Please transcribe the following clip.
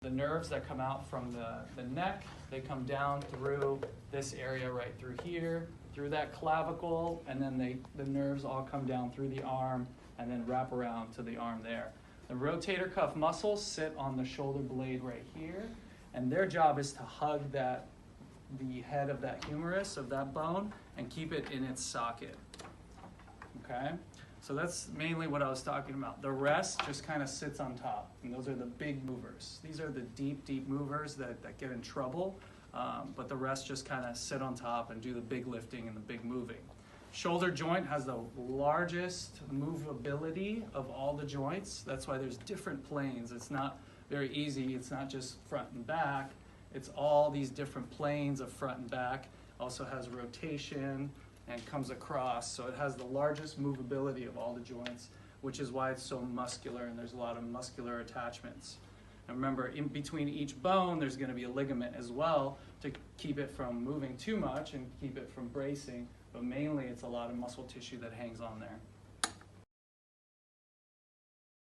the nerves that come out from the neck, they come down through this area right through here, through that clavicle, and then the nerves all come down through the arm and then wrap around to the arm there. The rotator cuff muscles sit on the shoulder blade right here, and their job is to hug the head of that humerus, of that bone, and keep it in its socket. Okay? So that's mainly what I was talking about. The rest just kind of sits on top, and those are the big movers. These are the deep, deep movers that get in trouble, but the rest just kind of sit on top and do the big lifting and the big moving. Shoulder joint has the largest movability of all the joints. That's why there's different planes. It's not very easy. It's not just front and back. It's all these different planes of front and back. Also has rotation and comes across. So it has the largest movability of all the joints, which is why it's so muscular, and there's a lot of muscular attachments. And remember, in between each bone, there's going to be a ligament as well to keep it from moving too much and keep it from bracing. But mainly, it's a lot of muscle tissue that hangs on there.